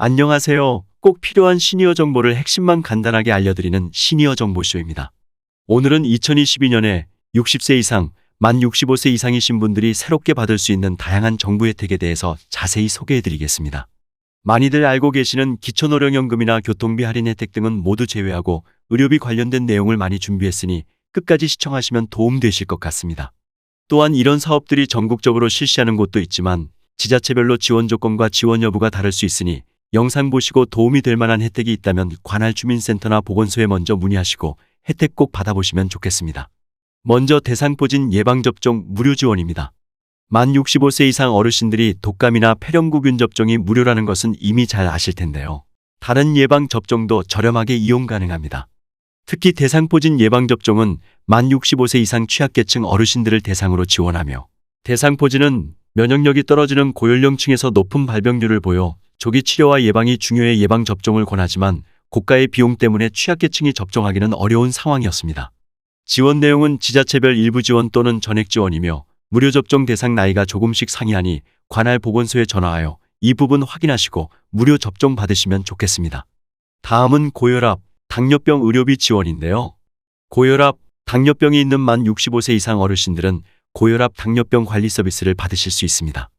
안녕하세요. 꼭 필요한 시니어 정보를 핵심만 간단하게 알려드리는 시니어 정보쇼입니다. 오늘은 2022년에 60세 이상, 만 65세 이상이신 분들이 새롭게 받을 수 있는 다양한 정부 혜택에 대해서 자세히 소개해드리겠습니다. 많이들 알고 계시는 기초노령연금이나 교통비 할인 혜택 등은 모두 제외하고 의료비 관련된 내용을 많이 준비했으니 끝까지 시청하시면 도움되실 것 같습니다. 또한 이런 사업들이 전국적으로 실시하는 곳도 있지만 지자체별로 지원 조건과 지원 여부가 다를 수 있으니 영상 보시고 도움이 될 만한 혜택이 있다면 관할 주민센터나 보건소에 먼저 문의하시고 혜택 꼭 받아보시면 좋겠습니다. 먼저 대상포진 예방접종 무료 지원입니다. 만 65세 이상 어르신들이 독감이나 폐렴구균 접종이 무료라는 것은 이미 잘 아실 텐데요. 다른 예방접종도 저렴하게 이용 가능합니다. 특히 대상포진 예방접종은 만 65세 이상 취약계층 어르신들을 대상으로 지원하며 대상포진은 면역력이 떨어지는 고연령층에서 높은 발병률을 보여 조기 치료와 예방이 중요해 예방접종을 권하지만 고가의 비용 때문에 취약계층이 접종하기는 어려운 상황이었습니다. 지원 내용은 지자체별 일부 지원 또는 전액 지원이며 무료 접종 대상 나이가 조금씩 상이하니 관할 보건소에 전화하여 이 부분 확인하시고 무료 접종 받으시면 좋겠습니다. 다음은 고혈압, 당뇨병 의료비 지원인데요. 고혈압, 당뇨병이 있는 만 65세 이상 어르신들은 고혈압 당뇨병 관리 서비스를 받으실 수 있습니다.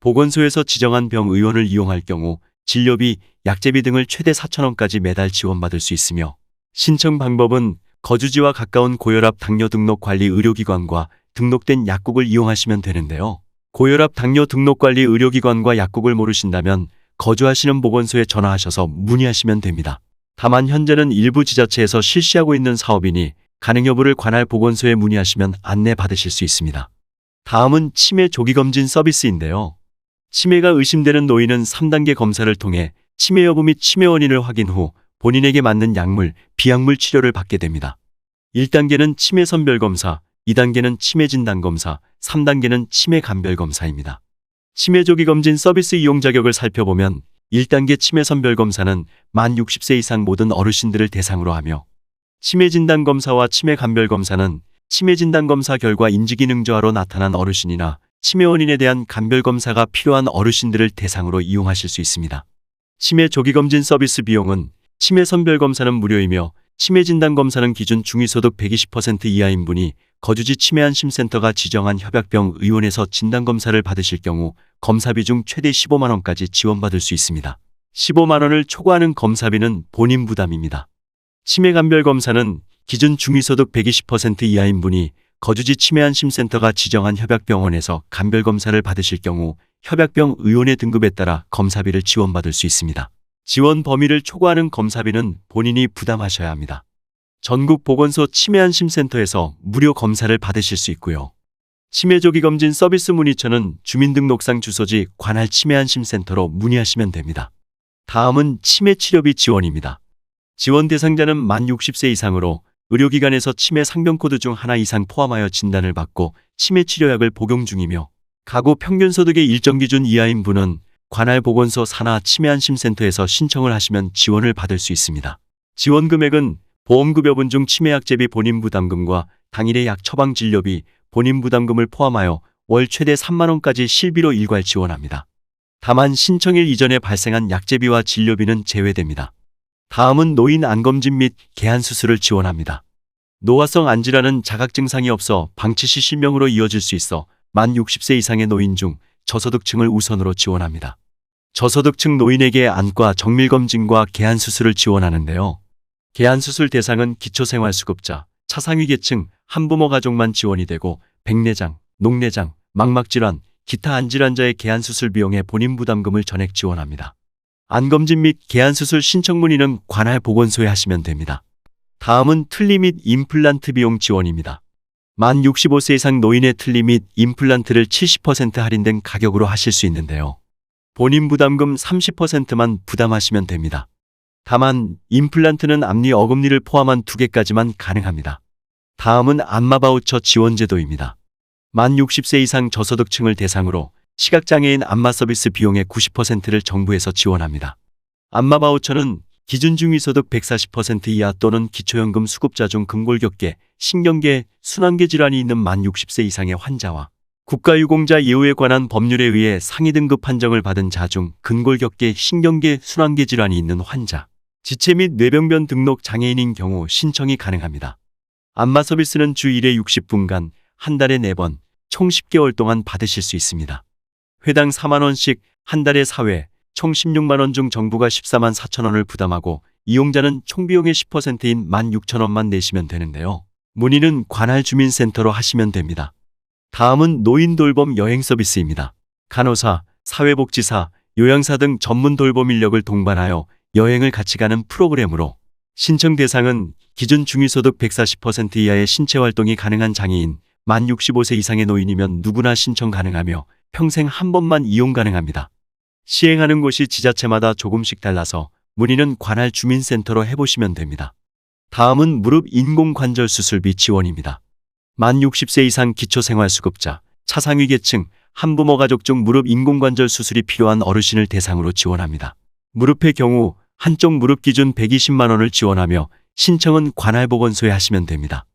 보건소에서 지정한 병 의원을 이용할 경우 진료비, 약제비 등을 최대 4,000원까지 매달 지원받을 수 있으며 신청 방법은 거주지와 가까운 고혈압 당뇨 등록 관리 의료기관과 등록된 약국을 이용하시면 되는데요. 고혈압 당뇨 등록 관리 의료기관과 약국을 모르신다면 거주하시는 보건소에 전화하셔서 문의하시면 됩니다. 다만 현재는 일부 지자체에서 실시하고 있는 사업이니 가능 여부를 관할 보건소에 문의하시면 안내 받으실 수 있습니다. 다음은 치매 조기검진 서비스인데요. 치매가 의심되는 노인은 3단계 검사를 통해 치매 여부 및 치매 원인을 확인 후 본인에게 맞는 약물, 비약물 치료를 받게 됩니다. 1단계는 치매 선별 검사, 2단계는 치매 진단 검사, 3단계는 치매 감별 검사입니다. 치매 조기 검진 서비스 이용 자격을 살펴보면 1단계 치매 선별 검사는 만 60세 이상 모든 어르신들을 대상으로 하며 치매 진단 검사와 치매 감별 검사는 치매 진단 검사 결과 인지기능 저하로 나타난 어르신이나 치매 원인에 대한 감별 검사가 필요한 어르신들을 대상으로 이용하실 수 있습니다. 치매 조기 검진 서비스 비용은 치매 선별 검사는 무료이며 치매 진단 검사는 기준 중위소득 120% 이하인 분이 거주지 치매안심센터가 지정한 협약병 의원에서 진단검사를 받으실 경우 검사비 중 최대 15만 원까지 지원받을 수 있습니다. 15만 원을 초과하는 검사비는 본인 부담입니다. 치매 감별 검사는 기준 중위소득 120% 이하인 분이 거주지 치매안심센터가 지정한 협약병원에서 감별검사를 받으실 경우 협약병 의원의 등급에 따라 검사비를 지원받을 수 있습니다. 지원 범위를 초과하는 검사비는 본인이 부담하셔야 합니다. 전국 보건소 치매안심센터에서 무료 검사를 받으실 수 있고요. 치매 조기 검진 서비스 문의처는 주민등록상 주소지 관할 치매안심센터로 문의하시면 됩니다. 다음은 치매 치료비 지원입니다. 지원 대상자는 만 60세 이상으로 의료기관에서 치매 상병코드 중 하나 이상 포함하여 진단을 받고 치매 치료약을 복용 중이며 가구 평균 소득의 일정 기준 이하인 분은 관할 보건소 산하 치매안심센터에서 신청을 하시면 지원을 받을 수 있습니다. 지원 금액은 보험급여분 중 치매약제비 본인 부담금과 당일의 약 처방 진료비, 본인 부담금을 포함하여 월 최대 3만 원까지 실비로 일괄 지원합니다. 다만 신청일 이전에 발생한 약제비와 진료비는 제외됩니다. 다음은 노인 안검진 및 개안 수술을 지원합니다. 노화성 안질환은 자각 증상이 없어 방치 시 실명으로 이어질 수 있어 만 60세 이상의 노인 중 저소득층을 우선으로 지원합니다. 저소득층 노인에게 안과 정밀검진과 개안 수술을 지원하는데요. 개안 수술 대상은 기초생활수급자, 차상위계층, 한부모 가족만 지원이 되고 백내장, 녹내장, 망막질환, 기타 안질환자의 개안 수술 비용에 본인 부담금을 전액 지원합니다. 안검진 및 개안수술 신청 문의는 관할 보건소에 하시면 됩니다. 다음은 틀니 및 임플란트 비용 지원입니다. 만 65세 이상 노인의 틀니 및 임플란트를 70% 할인된 가격으로 하실 수 있는데요. 본인 부담금 30%만 부담하시면 됩니다. 다만 임플란트는 앞니 어금니를 포함한 2개까지만 가능합니다. 다음은 안마바우처 지원제도입니다. 만 60세 이상 저소득층을 대상으로 시각장애인 안마 서비스 비용의 90%를 정부에서 지원합니다. 안마 바우처는 기준 중위소득 140% 이하 또는 기초연금 수급자 중 근골격계, 신경계, 순환계 질환이 있는 만 60세 이상의 환자와 국가유공자 예우에 관한 법률에 의해 상위 등급 판정을 받은 자중 근골격계 신경계 순환계 질환이 있는 환자, 지체 및 뇌병변 등록 장애인인 경우 신청이 가능합니다. 안마 서비스는 주 1회 60분간 한 달에 4번, 총 10개월 동안 받으실 수 있습니다. 회당 4만 원씩 한 달에 4회, 총 16만 원 중 정부가 14만 4천 원을 부담하고 이용자는 총 비용의 10%인 16,000원만 내시면 되는데요. 문의는 관할 주민센터로 하시면 됩니다. 다음은 노인 돌봄 여행 서비스입니다. 간호사, 사회복지사, 요양사 등 전문 돌봄 인력을 동반하여 여행을 같이 가는 프로그램으로 신청 대상은 기준 중위소득 140% 이하의 신체 활동이 가능한 장애인, 만 65세 이상의 노인이면 누구나 신청 가능하며 평생 한 번만 이용 가능합니다. 시행하는 곳이 지자체마다 조금씩 달라서 문의는 관할 주민센터로 해보시면 됩니다. 다음은 무릎 인공관절 수술비 지원입니다. 만 60세 이상 기초생활수급자, 차상위 계층, 한부모 가족 중 무릎 인공관절 수술이 필요한 어르신을 대상으로 지원합니다. 무릎의 경우 한쪽 무릎 기준 120만 원을 지원하며 신청은 관할보건소에 하시면 됩니다.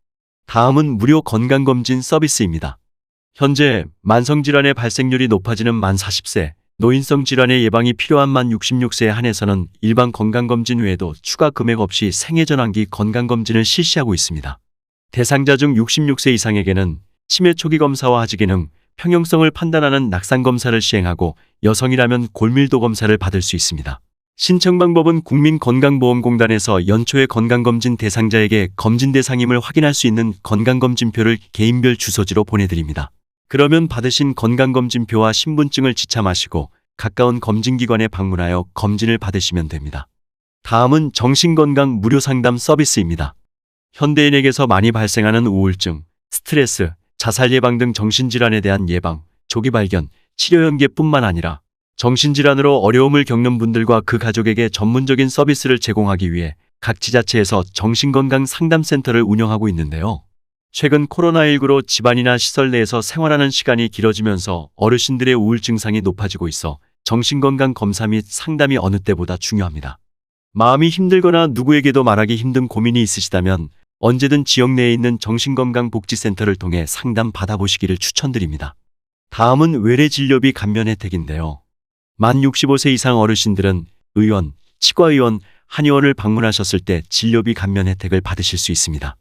다음은 무료 건강검진 서비스입니다. 현재 만성질환의 발생률이 높아지는 만 40세, 노인성 질환의 예방이 필요한 만 66세에 한해서는 일반 건강검진 외에도 추가 금액 없이 생애전환기 건강검진을 실시하고 있습니다. 대상자 중 66세 이상에게는 치매 초기 검사와 하지 기능, 평형성을 판단하는 낙상 검사를 시행하고 여성이라면 골밀도 검사를 받을 수 있습니다. 신청 방법은 국민건강보험공단에서 연초에 건강검진 대상자에게 검진 대상임을 확인할 수 있는 건강검진표를 개인별 주소지로 보내드립니다. 그러면 받으신 건강검진표와 신분증을 지참하시고 가까운 검진기관에 방문하여 검진을 받으시면 됩니다. 다음은 정신건강 무료 상담 서비스입니다. 현대인에게서 많이 발생하는 우울증, 스트레스, 자살 예방 등 정신질환에 대한 예방, 조기 발견, 치료 연계뿐만 아니라 정신질환으로 어려움을 겪는 분들과 그 가족에게 전문적인 서비스를 제공하기 위해 각 지자체에서 정신건강 상담센터를 운영하고 있는데요. 최근 코로나19로 집안이나 시설 내에서 생활하는 시간이 길어지면서 어르신들의 우울 증상이 높아지고 있어 정신건강 검사 및 상담이 어느 때보다 중요합니다. 마음이 힘들거나 누구에게도 말하기 힘든 고민이 있으시다면 언제든 지역 내에 있는 정신건강복지센터를 통해 상담 받아보시기를 추천드립니다. 다음은 외래진료비 감면 혜택인데요. 만 65세 이상 어르신들은 의원, 치과의원, 한의원을 방문하셨을 때 진료비 감면 혜택을 받으실 수 있습니다.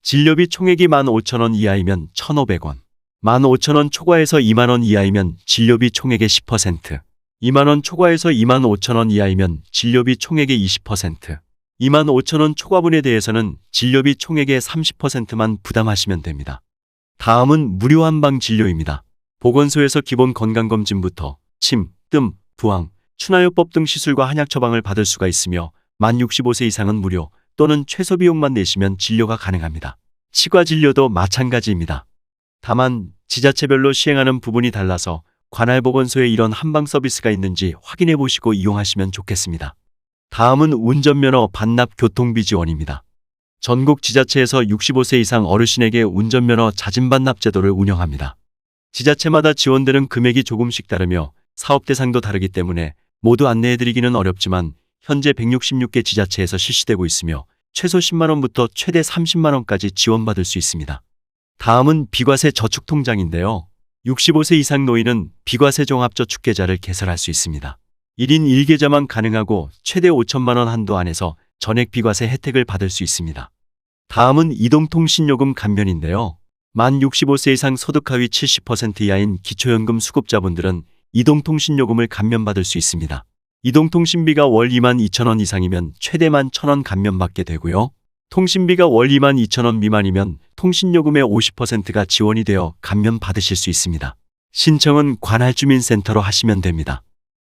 진료비 총액이 15,000원 이하이면 1,500원, 15,000원 초과해서 2만원 이하이면 진료비 총액의 10%, 2만원 초과해서 25,000원 이하이면 진료비 총액의 20%, 25,000원 초과분에 대해서는 진료비 총액의 30%만 부담하시면 됩니다. 다음은 무료 한방진료입니다. 보건소에서 기본 건강검진부터 침, 뜸, 부항, 추나요법 등 시술과 한약 처방을 받을 수가 있으며 만 65세 이상은 무료 또는 최소 비용만 내시면 진료가 가능합니다. 치과 진료도 마찬가지입니다. 다만 지자체별로 시행하는 부분이 달라서 관할 보건소에 이런 한방 서비스가 있는지 확인해 보시고 이용하시면 좋겠습니다. 다음은 운전면허 반납 교통비 지원입니다. 전국 지자체에서 65세 이상 어르신에게 운전면허 자진 반납 제도를 운영합니다. 지자체마다 지원되는 금액이 조금씩 다르며 사업 대상도 다르기 때문에 모두 안내해드리기는 어렵지만 현재 166개 지자체에서 실시되고 있으며 최소 10만 원부터 최대 30만 원까지 지원받을 수 있습니다. 다음은 비과세 저축통장인데요. 65세 이상 노인은 비과세 종합저축계좌를 개설할 수 있습니다. 1인 1계좌만 가능하고 최대 5천만 원 한도 안에서 전액 비과세 혜택을 받을 수 있습니다. 다음은 이동통신요금 감면인데요. 만 65세 이상 소득 하위 70% 이하인 기초연금 수급자분들은 이동통신요금을 감면받을 수 있습니다. 이동통신비가 월 22,000원 이상이면 최대 11,000원 감면받게 되고요. 통신비가 월 22,000원 미만이면 통신요금의 50%가 지원이 되어 감면받으실 수 있습니다. 신청은 관할주민센터로 하시면 됩니다.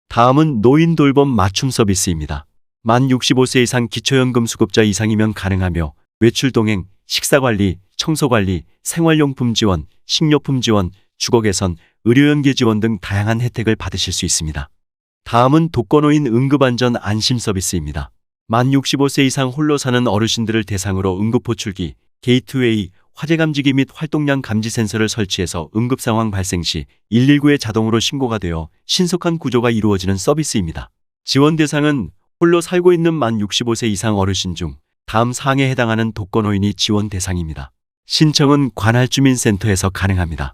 다음은 노인돌봄 맞춤 서비스입니다. 만 65세 이상 기초연금 수급자 이상이면 가능하며 외출동행, 식사관리, 청소관리, 생활용품 지원, 식료품 지원, 주거 개선, 의료연계 지원 등 다양한 혜택을 받으실 수 있습니다. 다음은 독거노인 응급안전 안심 서비스입니다. 만 65세 이상 홀로 사는 어르신들을 대상으로 응급호출기, 게이트웨이, 화재감지기 및 활동량 감지 센서를 설치해서 응급상황 발생 시 119에 자동으로 신고가 되어 신속한 구조가 이루어지는 서비스입니다. 지원 대상은 홀로 살고 있는 만 65세 이상 어르신 중 다음 사항에 해당하는 독거노인이 지원 대상입니다. 신청은 관할주민센터에서 가능합니다.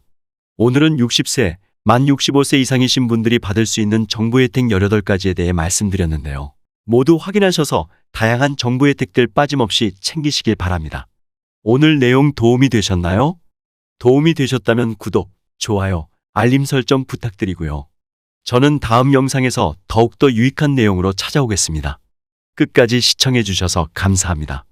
오늘은 60세, 만 65세 이상이신 분들이 받을 수 있는 정부 혜택 18가지에 대해 말씀드렸는데요. 모두 확인하셔서 다양한 정부 혜택들 빠짐없이 챙기시길 바랍니다. 오늘 내용 도움이 되셨나요? 도움이 되셨다면 구독, 좋아요, 알림 설정 부탁드리고요. 저는 다음 영상에서 더욱더 유익한 내용으로 찾아오겠습니다. 끝까지 시청해 주셔서 감사합니다.